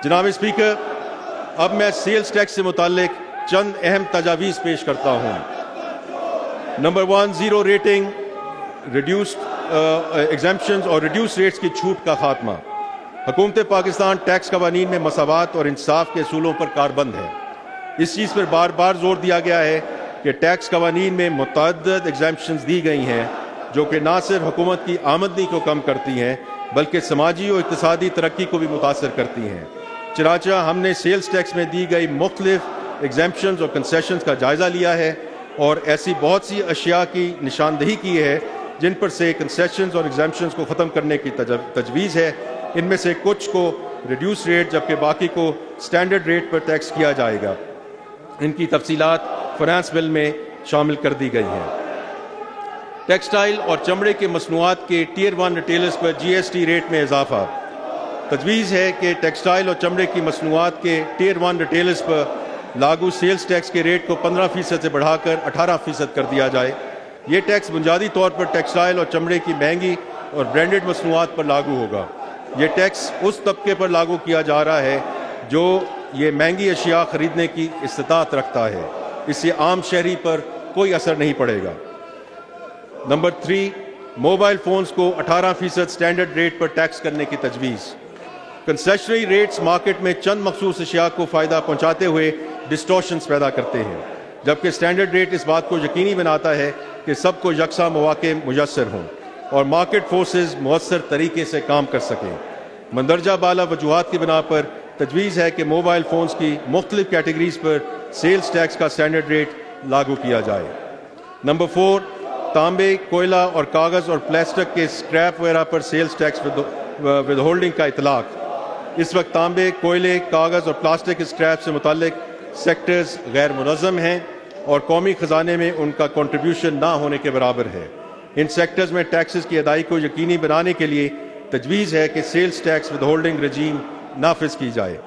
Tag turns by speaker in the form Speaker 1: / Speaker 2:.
Speaker 1: जनाब स्पीकर, अब मैं सेल्स टैक्स से मुताल्लिक चंद अहम तजावीज़ पेश करता हूँ। Number 1, zero rating, reduced exemptions और रिड्यूस रेट्स की छूट का खात्मा। हुकूमत पाकिस्तान टैक्स कवानीन में मसावात और इंसाफ के असूलों पर कारबंद है। इस चीज़ पर बार बार जोर दिया गया है कि टैक्स कवानीन में मुतअद्दिद एग्जम्पशंस दी गई हैं जो कि ना सिर्फ हुकूमत की आमदनी को कम करती हैं बल्कि समाजी और इक़्तिसादी तरक्की को भी मुतासर करती हैं। चनांचा हमने सेल्स टैक्स में दी गई मुख्तलिफ एग्जम्पशंस और कंसेशंस का जायज़ा लिया है और ऐसी बहुत सी अशिया की निशानदही की है जिन पर से कंसेशंस और एग्जम्पशंस को ख़त्म करने की तजवीज़ है। इनमें से कुछ को रिड्यूस रेट जबकि बाकी को स्टैंडर्ड रेट पर टैक्स किया जाएगा। इनकी तफसीलात फाइनेंस बिल में शामिल कर दी गई हैं। टेक्सटाइल और चमड़े के मसनूआत के टियर 1 रिटेलर्स पर GST रेट में इजाफा। तजवीज़ है कि टेक्सटाइल और चमड़े की मसनूआत के टियर 1 रिटेलर्स पर लागू सेल्स टैक्स के रेट को 15% से बढ़ाकर 18% कर दिया जाए। ये टैक्स बुनियादी तौर पर टेक्सटाइल और चमड़े की महंगी और ब्रांडेड मसनूआत पर लागू होगा। ये टैक्स उस तबके पर लागू किया जा रहा है जो ये महंगी अशिया खरीदने की इस्तिताअत रखता है। इससे आम शहरी पर कोई असर नहीं पड़ेगा। नंबर 3, मोबाइल फ़ोन्स को 18% स्टैंडर्ड रेट पर टैक्स करने की तजवीज़। कंसेशनरी रेट्स मार्केट में चंद मखसूस अशिया को फ़ायदा पहुँचाते हुए डिस्टॉर्शंस पैदा करते हैं, जबकि स्टैंडर्ड रेट इस बात को यकीनी बनाता है कि सबको यकसा मौके मुयस्सर हों और मार्केट फोर्सेस मौसर तरीके से काम कर सकें। मंदरजा बाला वजूहात की बिना पर तजवीज़ है कि मोबाइल फ़ोन्स की मुख्तलिफ कैटेगरीज़ पर सेल्स टैक्स का स्टैंडर्ड रेट लागू किया जाए। नंबर 4, तांबे, कोयला और कागज़ और प्लास्टिक के स्क्रैप वगैरह पर सेल्स टैक्स विद होल्डिंग का इतलाक़। इस वक्त तांबे, कोयले, कागज़ और प्लास्टिक स्क्रैप से मुताल्लिक सेक्टर्स गैर मुनज़्ज़म हैं और कौमी ख़जाने में उनका कंट्रीब्यूशन ना होने के बराबर है। इन सेक्टर्स में टैक्सेस की अदायगी को यकीनी बनाने के लिए तजवीज़ है कि सेल्स टैक्स विद होल्डिंग रजीम नाफिज की जाए।